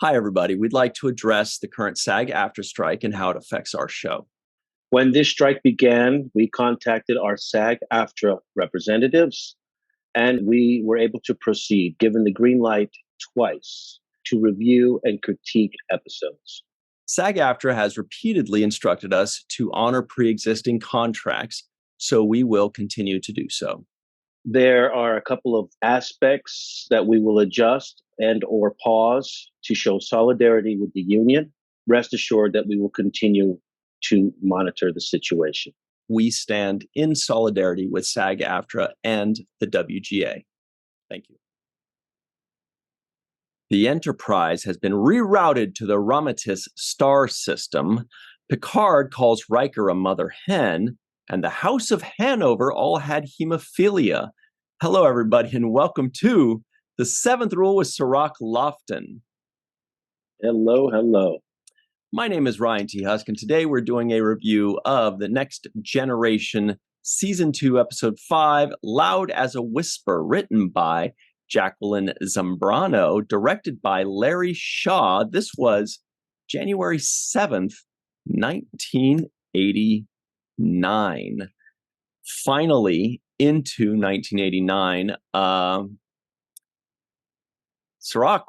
Hi, everybody. We'd like to address the current SAG-AFTRA strike and how it affects our show. When this strike began, we contacted our SAG-AFTRA representatives, and we were able to proceed, given the green light twice, to review and critique episodes. SAG-AFTRA has repeatedly instructed us to honor pre-existing contracts, so we will continue to do so. There are a couple of aspects that we will adjust and or pause to show solidarity with the union. Rest assured that we will continue to monitor the situation. We stand in solidarity with SAG-AFTRA and the WGA. Thank you. The Enterprise has been rerouted to the Ramatis star system. Picard calls Riker a mother hen, and the House of Hanover all had hemophilia. Hello, everybody, and welcome to The Seventh Rule with Cirroc Lofton. Hello, hello. My name is Ryan T. Husk, and today we're doing a review of The Next Generation Season 2, Episode 5, Loud as a Whisper, written by Jacqueline Zambrano, directed by Larry Shaw. This was January 7th, 1989. Finally, into 1989. Cirroc,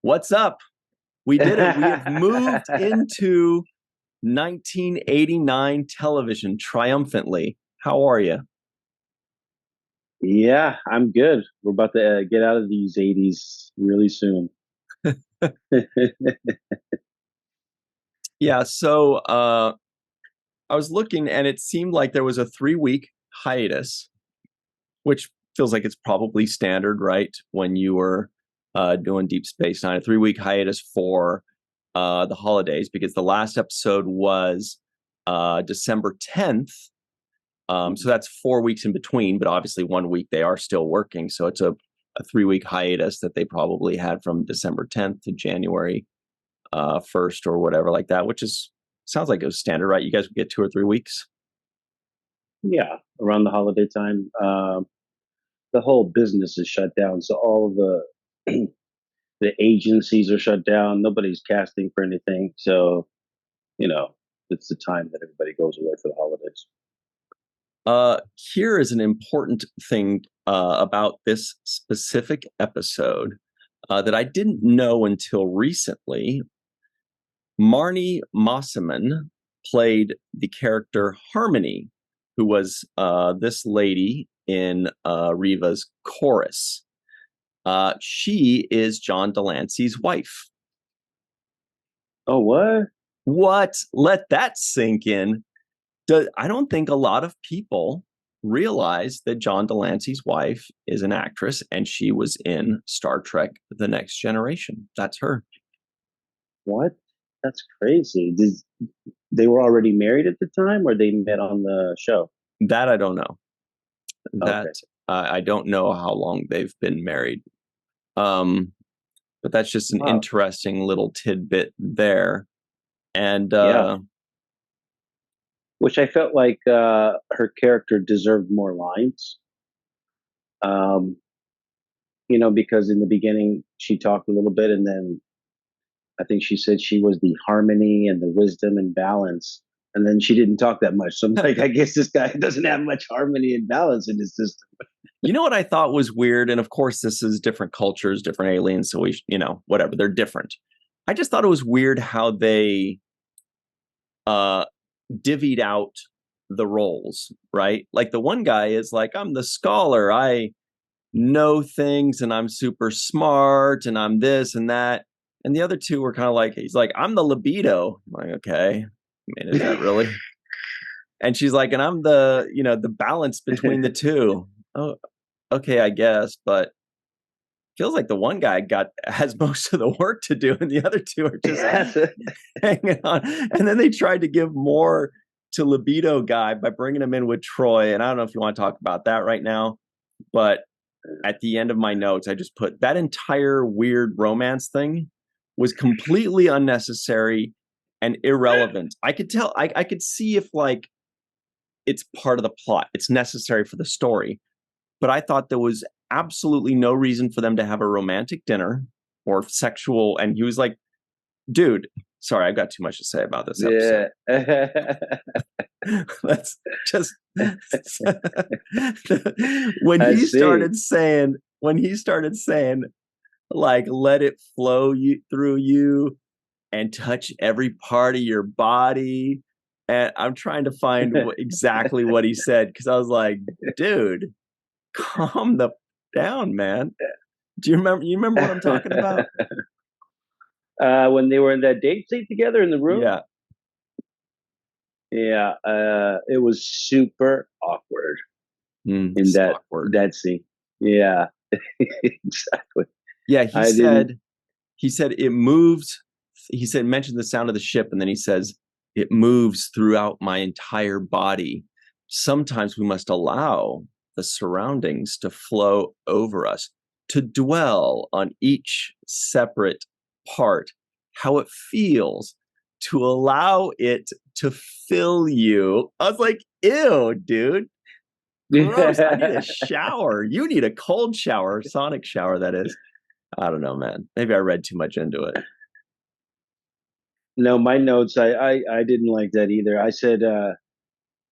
what's up? We did it. We have moved into 1989 television triumphantly. How are you? Yeah, I'm good. We're about to get out of these 80s really soon. Yeah, so I was looking and it seemed like there was a 3-week hiatus, which feels like it's probably standard, right? When you were doing Deep Space Nine, a 3-week hiatus for the holidays, because the last episode was December 10th. So that's 4 weeks in between, but obviously 1 week they are still working. So it's a 3-week hiatus that they probably had from December 10th to January 1st or whatever like that, which sounds like it was standard, right? You guys would get 2 or 3 weeks. Yeah, around the holiday time. The whole business is shut down. So all of the agencies are shut down. Nobody's casting for anything. So, it's the time that everybody goes away for the holidays. Here is an important thing about this specific episode that I didn't know until recently. Marnie Mossaman played the character Harmony, who was this lady in Riva's chorus. She is John Delanceys' wife. Oh, what? What? Let that sink in. I don't think a lot of people realize that John Delanceys' wife is an actress, and she was in Star Trek: The Next Generation. That's her. What? That's crazy. They were already married at the time, or they met on the show? That I don't know. Okay. I don't know how long they've been married. But that's just an interesting little tidbit there. And yeah. Which I felt like her character deserved more lines. Because in the beginning she talked a little bit, and then I think she said she was the harmony and the wisdom and balance, and then she didn't talk that much. So I'm like, I guess this guy doesn't have much harmony and balance in his system. You know what I thought was weird? And of course, this is different cultures, different aliens. So whatever, they're different. I just thought it was weird how they divvied out the roles, right? Like the one guy is like, I'm the scholar. I know things and I'm super smart and I'm this and that. And the other two were kind of like, he's like, I'm the libido. I'm like, okay. I mean, is that really? And she's like, and I'm the balance between the two. Oh, okay, I guess. But feels like the one guy has most of the work to do, and the other two are just hanging on. And then they tried to give more to libido guy by bringing him in with Troy. And I don't know if you want to talk about that right now, but at the end of my notes, I just put that entire weird romance thing was completely unnecessary and irrelevant. I could tell, I could see if like it's part of the plot, it's necessary for the story, but I thought there was absolutely no reason for them to have a romantic dinner. or sexual. And he was like, dude, sorry, I've got too much to say about this episode. Yeah. Let's just when I he see. started saying like let it flow through you and touch every part of your body. And I'm trying to find exactly what he said, because I was like, dude, calm the down, man. Do you remember? You remember what I'm talking about? When they were in that date scene together in the room. Yeah. Yeah, it was super awkward in So that awkward. that scene. Yeah, exactly. Yeah, I didn't. he said it moves. He said, mentioned the sound of the ship, and then he says, it moves throughout my entire body. Sometimes we must allow the surroundings to flow over us, to dwell on each separate part, how it feels, to allow it to fill you. I was like, ew, dude. Gross. I need a shower. You need a cold shower, sonic shower, that is. I don't know, man. Maybe I read too much into it. No, my notes. I didn't like that either. I said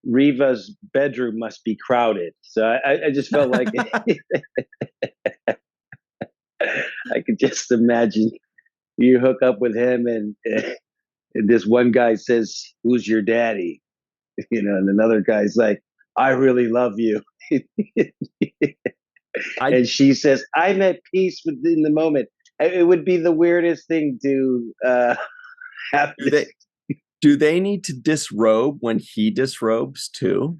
Riva's bedroom must be crowded. So I just felt like I could just imagine you hook up with him and this one guy says, "Who's your daddy?" And another guy's like, "I really love you." I And she says, "I'm at peace within the moment." It would be the weirdest thing to have. do they do they need to disrobe when he disrobes too?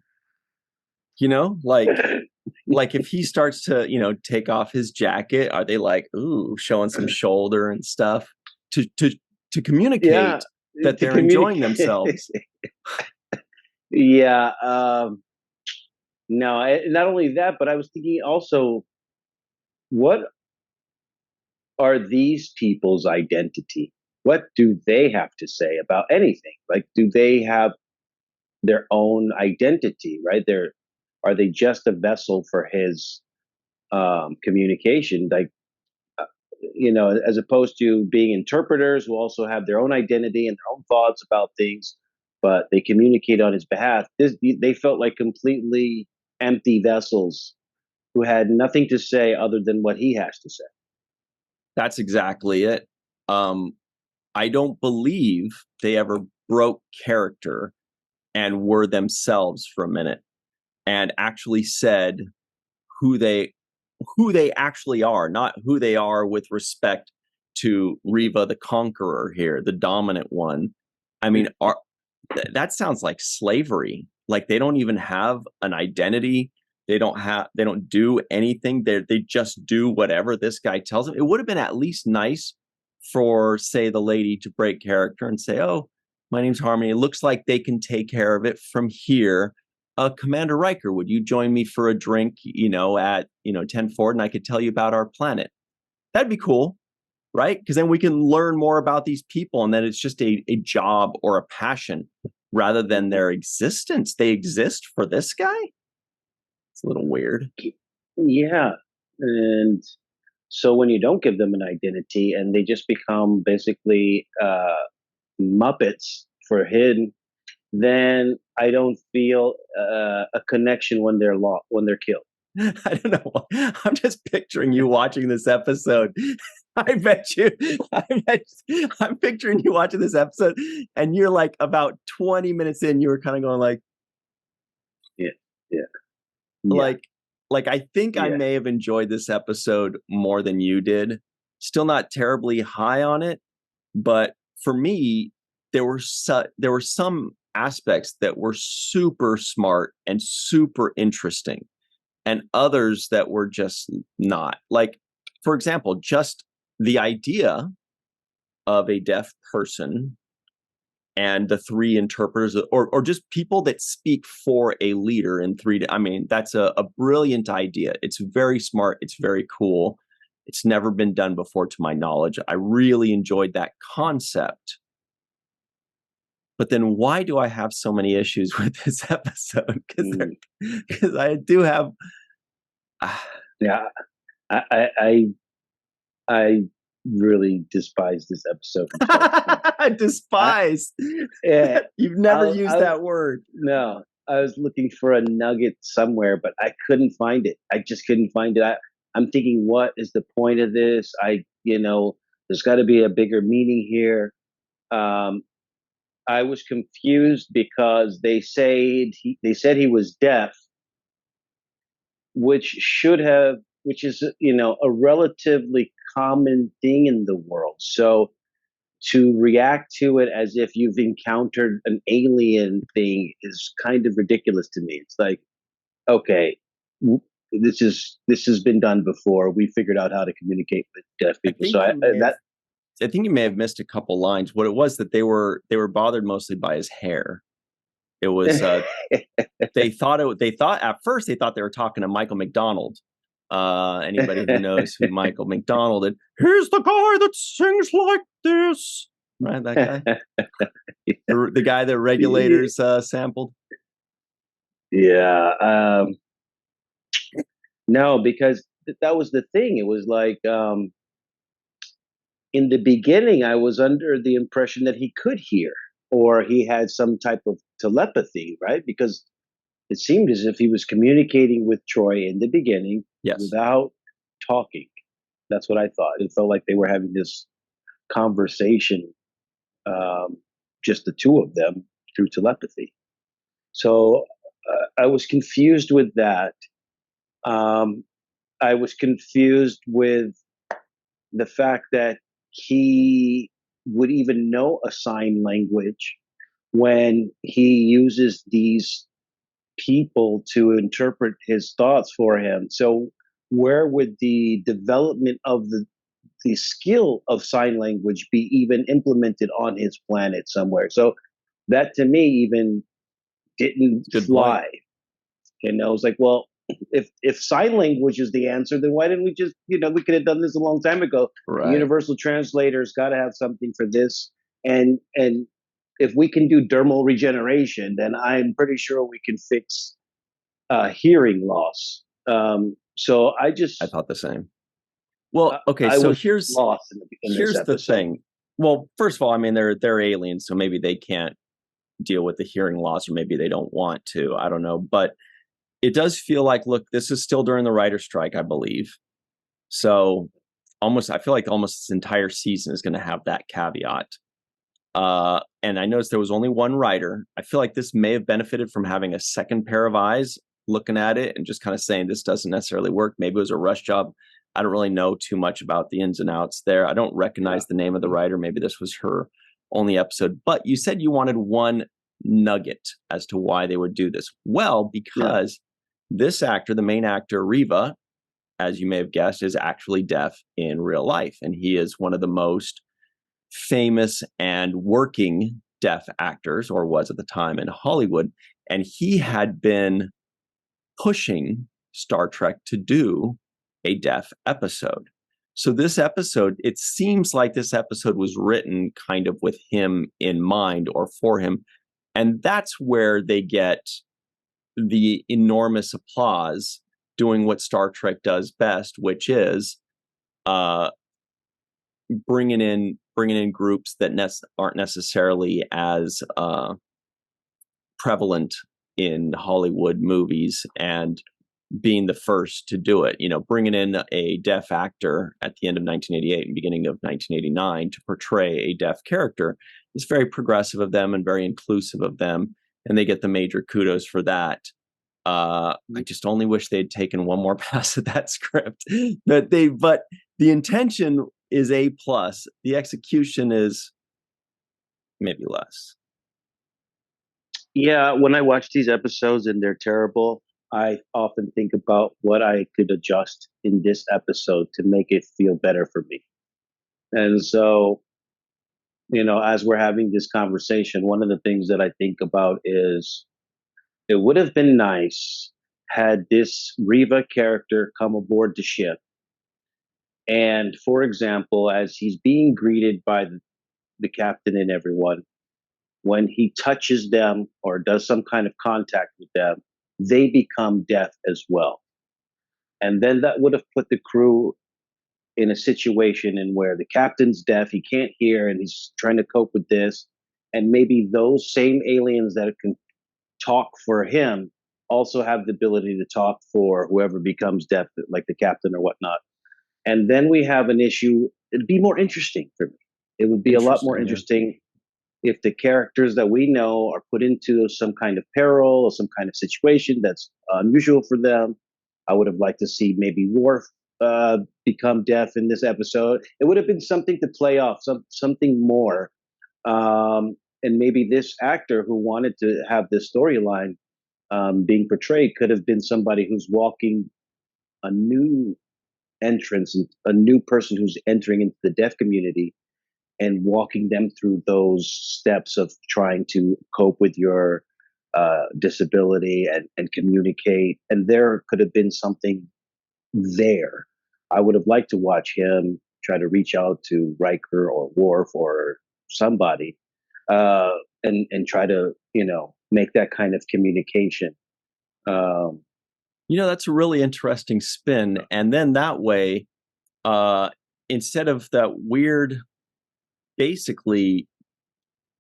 Like if he starts to, take off his jacket, are they like, ooh, showing some shoulder and stuff to Yeah, communicate that to they're enjoying communicate. themselves? Yeah. No, not only that, but I was thinking also, what are these people's identity? What do they have to say about anything? Like, do they have their own identity? Right? Are they just a vessel for his communication? Like, as opposed to being interpreters who also have their own identity and their own thoughts about things, but they communicate on his behalf. They felt like completely empty vessels who had nothing to say other than what he has to say. That's exactly it. Um, I don't believe they ever broke character and were themselves for a minute and actually said who they who they actually are, not who they are with respect to Riva the Conqueror here, the dominant one. I mean, that sounds like slavery. Like they don't even have an identity. They don't do anything. They just do whatever this guy tells them. It would have been at least nice for, say, the lady to break character and say, "Oh, my name's Harmony. It looks like they can take care of it from here. Commander Riker, would you join me for a drink, at, 10 forward, and I could tell you about our planet?" That'd be cool, right? Because then we can learn more about these people, and then it's just a job or a passion rather than their existence. They exist for this guy? It's a little weird. Yeah. And so when you don't give them an identity and they just become basically Muppets for him, then I don't feel a connection when they're killed. I don't know. I'm just picturing you watching this episode. I bet you, I bet, I'm picturing you watching this episode, and you're like about 20 minutes in, you were kind of going Yeah, yeah, yeah, like, I think I yeah. may have enjoyed this episode more than you did. Still not terribly high on it, but for me, there were some aspects that were super smart and super interesting, and others that were just not. Like, for example, just the idea of a deaf person and the three interpreters, or just people that speak for a leader in three. I mean, that's a brilliant idea. It's very smart. It's very cool. It's never been done before, to my knowledge. I really enjoyed that concept. But then why do I have so many issues with this episode? Mm, Because I do have. yeah. I, I, I, I really despise this episode from start to finish. I, Despise. yeah, You've never used I that word. no, I was looking for a nugget somewhere, but I couldn't find it. I just couldn't find it. I'm thinking, what is the point of this? There's got to be a bigger meaning here. Um, I was confused because they said he was deaf, which is a relatively common thing in the world. So to react to it as if you've encountered an alien thing is kind of ridiculous to me. It's like, okay, this has been done before. We figured out how to communicate with deaf I people. think So you may have that I think you may have missed a couple lines. What it was that they were bothered mostly by his hair. It was they thought at first they thought they were talking to Michael McDonald. Anybody who knows who Michael McDonald is, here's the guy that sings like this, right? That guy, the guy that Regulators sampled. yeah. No, because that was the thing. It was like in the beginning, I was under the impression that he could hear or he had some type of telepathy, right? Because it seemed as if he was communicating with Troy in the beginning Yes, without talking. That's what I thought. It felt like they were having this conversation, um, just the two of them through telepathy. So I was confused with that. Um, I was confused with the fact that he would even know a sign language when he uses these people to interpret his thoughts for him. So where would the development of the skill of sign language be even implemented on his planet somewhere? So that to me even didn't good point. fly. I was like, well, if sign language is the answer, then why didn't we just, we could have done this a long time ago. The Right. universal translator's got to have something for this, and if we can do dermal regeneration, then I'm pretty sure we can fix hearing loss. So I thought the same. Well, okay, I so was lost in this here's the episode. thing. Well, first of all, I mean they're aliens, so maybe they can't deal with the hearing loss, or maybe they don't want to. I don't know, but it does feel like, look, this is still during the writer's strike, I believe. So I feel like almost this entire season is going to have that caveat. And I noticed there was only one writer. I feel like this may have benefited from having a second pair of eyes looking at it and just kind of saying this doesn't necessarily work. Maybe it was a rush job. I don't really know too much about the ins and outs there. I don't recognize the name of the writer. Maybe this was her only episode. But you said you wanted one nugget as to why they would do this. Well, because this actor, the main actor, Riva, as you may have guessed, is actually deaf in real life. And he is one of the most famous and working deaf actors, or was at the time, in Hollywood. And he had been pushing Star Trek to do a deaf episode. So this episode, it seems like this episode was written kind of with him in mind or for him. And that's where they get the enormous applause doing what Star Trek does best, which is uh, bringing in groups that aren't necessarily as prevalent in Hollywood movies, and being the first to do it. Bringing in a deaf actor at the end of 1988 and beginning of 1989 to portray a deaf character is very progressive of them and very inclusive of them, and they get the major kudos for that. I just only wish they'd taken one more pass at that script. But the intention is A plus. The execution is maybe less. Yeah, when I watch these episodes and they're terrible, I often think about what I could adjust in this episode to make it feel better for me. And so, as we're having this conversation, one of the things that I think about is it would have been nice had this Riva character come aboard the ship. And for example, as he's being greeted by the captain and everyone, when he touches them or does some kind of contact with them, they become deaf as well. And then that would have put the crew in a situation in where the captain's deaf, he can't hear, and he's trying to cope with this, and maybe those same aliens that can talk for him also have the ability to talk for whoever becomes deaf, like the captain or whatnot. And then we have an issue. It'd be more interesting for me. It would be a lot more Interesting. Yeah. interesting if the characters that we know are put into some kind of peril or some kind of situation that's unusual for them. I would have liked to see maybe Worf become deaf in this episode. It would have been something to play off, something more. And maybe this actor who wanted to have this storyline being portrayed could have been somebody who's walking a new entrance, a new person who's entering into the deaf community and walking them through those steps of trying to cope with your disability and communicate. And there could have been something there. I would have liked to watch him try to reach out to Riker or Worf or somebody, and try to make that kind of communication. Um, That's a really interesting spin. And then that way, instead of that weird, basically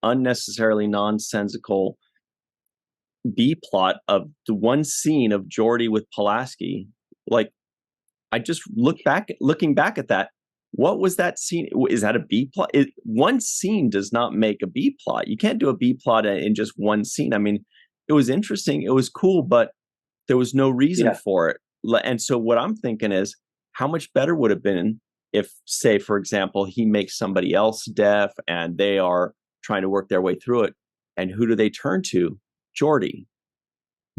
unnecessarily nonsensical B plot of the one scene of Geordi with Pulaski, like I just looking back at that. What was that scene? Is that a B plot? One scene does not make a B plot. You can't do a B plot in just one scene. I mean, it was interesting. It was cool, but there was no reason yeah, for it. And so what I'm thinking is, how much better would it have been if, say, for example, he makes somebody else deaf and they are trying to work their way through it. And who do they turn to? Geordi.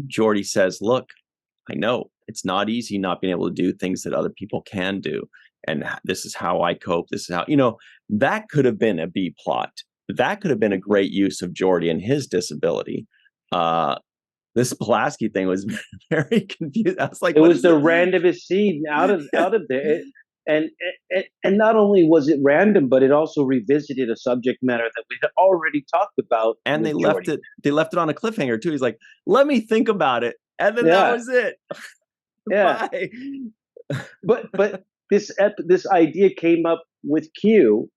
Geordi says, look, I know it's not easy not being able to do things that other people can do. And this is how I cope. This is how, that could have been a B plot. That could have been a great use of Geordi and his disability. This Pulaski thing was very confused. I was like, it what was is the it? randomest scene out of there. And not only was it random, but it also revisited a subject matter that we had already talked about And with they left Geordi. it. They left it on a cliffhanger too. He's like, "Let me think about it," and then that Yeah, was it. yeah. Bye. But this idea came up with Q.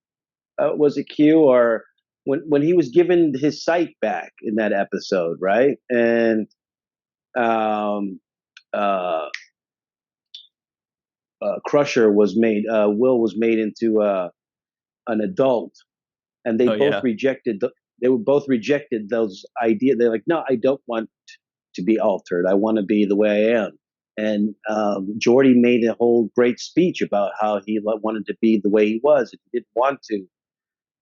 Was it Q or when he was given his sight back in that episode, right? And um, uh, Crusher was made. Will was made into an adult, and they Oh both yeah. rejected. They were both rejected those ideas. They're like, no, I don't want to be altered. I want to be the way I am. And Jordy made a whole great speech about how he wanted to be the way he was. And he didn't want to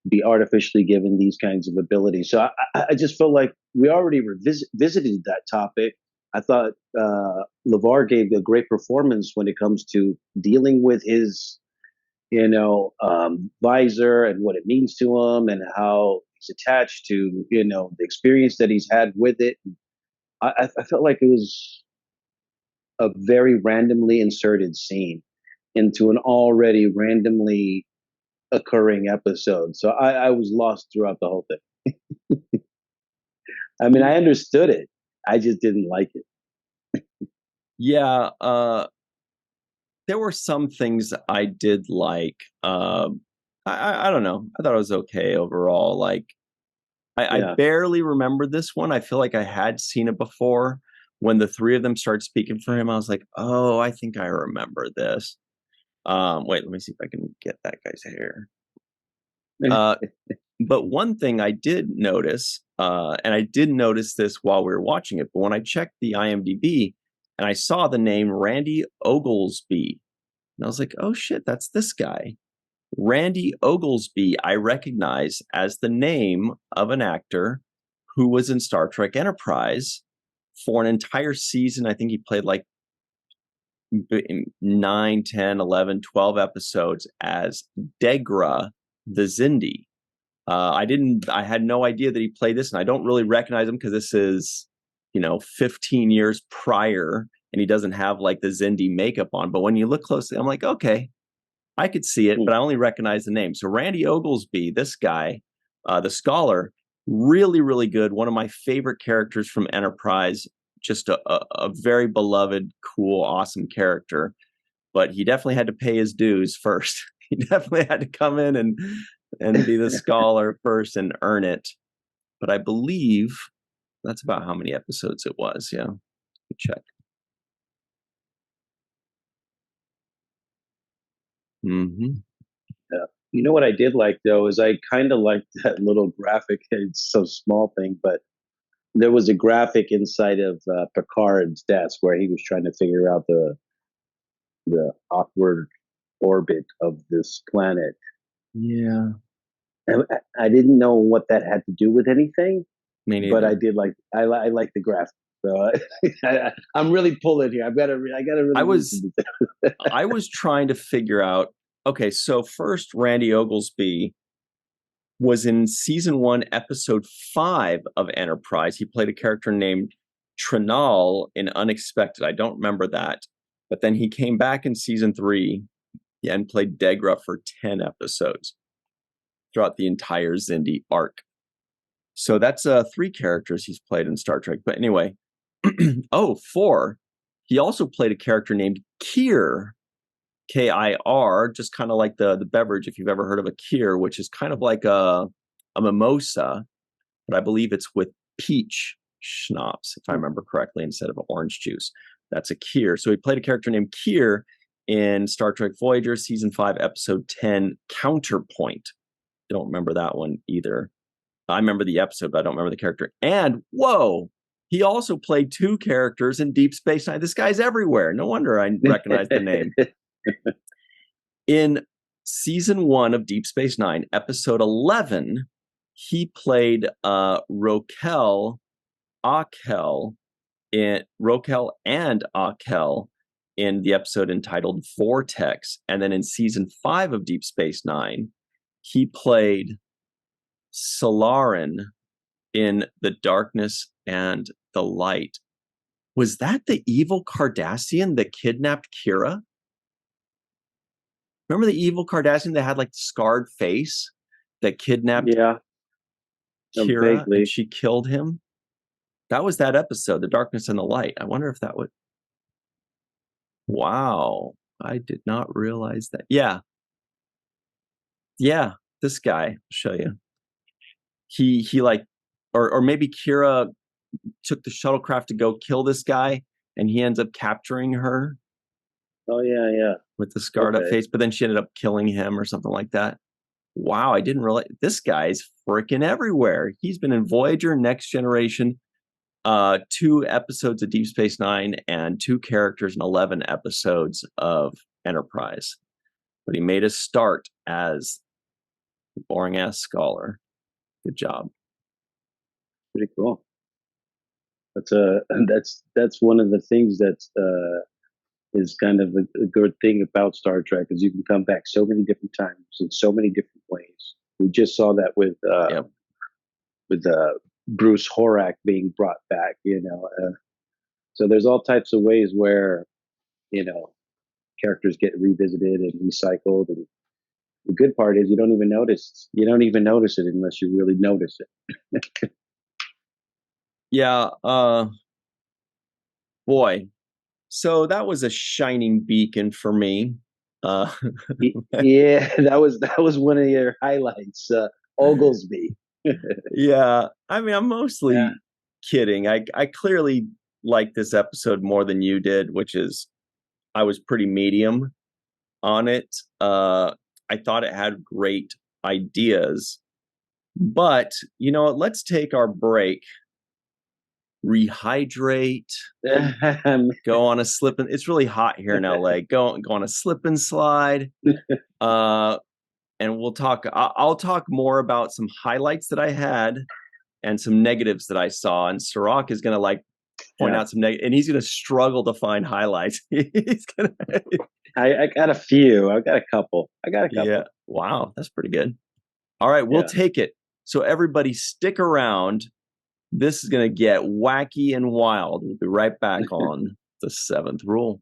be artificially given these kinds of abilities. So I just felt like we already visited that topic. I thought LeVar gave a great performance when it comes to dealing with his, visor and what it means to him and how he's attached to, the experience that he's had with it. I felt like it was a very randomly inserted scene into an already randomly occurring episode. So I was lost throughout the whole thing. I mean, I understood it. I just didn't like it. Yeah. There were some things I did like. I don't know. I thought it was okay overall. Like I Yeah. barely remember this one. I feel like I had seen it before. When the three of them started speaking for him, I was like, oh, I think I remember this. Wait, let me see if I can get that guy's hair. Uh, but one thing I did notice, and I did notice this while we were watching it, but when I checked the IMDb and I saw the name Randy Oglesby, and I was like, oh shit, that's this guy. Randy Oglesby, I recognize as the name of an actor who was in Star Trek Enterprise for an entire season. I think he played like 9, 10, 11, 12 episodes as Degra the Zindi. I had no idea that he played this, and I don't really recognize him because this is, 15 years prior, and he doesn't have like the Zindi makeup on. But when you look closely, I'm like, okay, I could see it, but I only recognize the name. So Randy Oglesby, this guy, the scholar, really, really good. One of my favorite characters from Enterprise. Just a very beloved, cool, awesome character. but he definitely had to pay his dues first. He definitely had to come in and be the scholar first and earn it. But I believe that's about how many episodes it was. Yeah, let me check. Mm-hmm. Yeah. You know what I did like though is I kind of liked that little graphic. It's so small thing, but there was a graphic inside of Picard's desk where he was trying to figure out the awkward orbit of this planet. Yeah, And I didn't know what that had to do with anything, me but I neither. did like I like the graphic. So I'm really pulling here. I got to I really was listen to that. I was trying to figure out. Okay, so first, Randy Oglesby was in season 1, episode 5 of Enterprise. He played a character named Trinal in Unexpected. I don't remember that, but then he came back in season 3 and played Degra for 10 episodes throughout the entire Xindi arc. So that's 3 characters he's played in Star Trek. But anyway, oh, 4. He also played a character named Kir, Kir, just kind of like the beverage, if you've ever heard of a Kir, which is kind of like a mimosa, but I believe it's with peach schnapps, if I remember correctly, instead of orange juice. That's a Kir. So he played a character named Kir in Star Trek Voyager, season 5, episode 10, Counterpoint. Don't remember that one either. I remember the episode, but I don't remember the character. And whoa, he also played 2 characters in Deep Space Nine. This guy's everywhere. No wonder I recognize the name. In season 1 of Deep Space Nine, episode 11, he played Rokel Akel in Rokel and Akel in the episode entitled Vortex. And then in season 5 of Deep Space Nine, he played Solarin in The Darkness and the Light. Was that the evil Cardassian that kidnapped Kira? Remember the evil Cardassian that had like the scarred face that kidnapped Yeah, Kira and vaguely. she killed him? That was that episode, The Darkness and the Light. I wonder if that would. Wow. I did not realize that. Yeah. Yeah. This guy, I'll show you. He like, or maybe Kira took the shuttlecraft to go kill this guy and he ends up capturing her Oh yeah, yeah. with the scarred up Okay. face, but then she ended up killing him or something like that. Wow, I didn't realize this guy's freaking everywhere. He's been in Voyager, Next Generation, 2 episodes of Deep Space Nine, and 2 characters in 11 episodes of Enterprise. But he made a start as a boring ass scholar. Good job. Pretty cool. That's that's one of the things that's is kind of a good thing about Star Trek is you can come back so many different times in so many different ways. We just saw that Yep. with Bruce Horak being brought back. So there's all types of ways where you know characters get revisited and recycled, and the good part is you don't even notice. You don't even notice it unless you really notice it. Yeah. Boy. So that was a shining beacon for me. Uh, Yeah, that was one of your highlights, Oglesby. yeah. I mean, I'm Yeah, mostly kidding. I clearly like this episode more than you did, which is I was pretty medium on it. I thought it had great ideas, but you know what? Let's take our break, rehydrate, go on a slip and it's really hot here in LA. Go on a slip and slide. Uh, and we'll talk. I'll talk more about some highlights that I had and some negatives that I saw. And Cirroc is going to like point yeah. out some negative, and he's going to struggle to find highlights. He's gonna, I got a few. I got a couple. I got a yeah. couple. Wow, that's pretty good. All right, we'll Yeah. take it. So everybody, stick around. This is going to get wacky and wild. We'll be right back on the 7th Rule.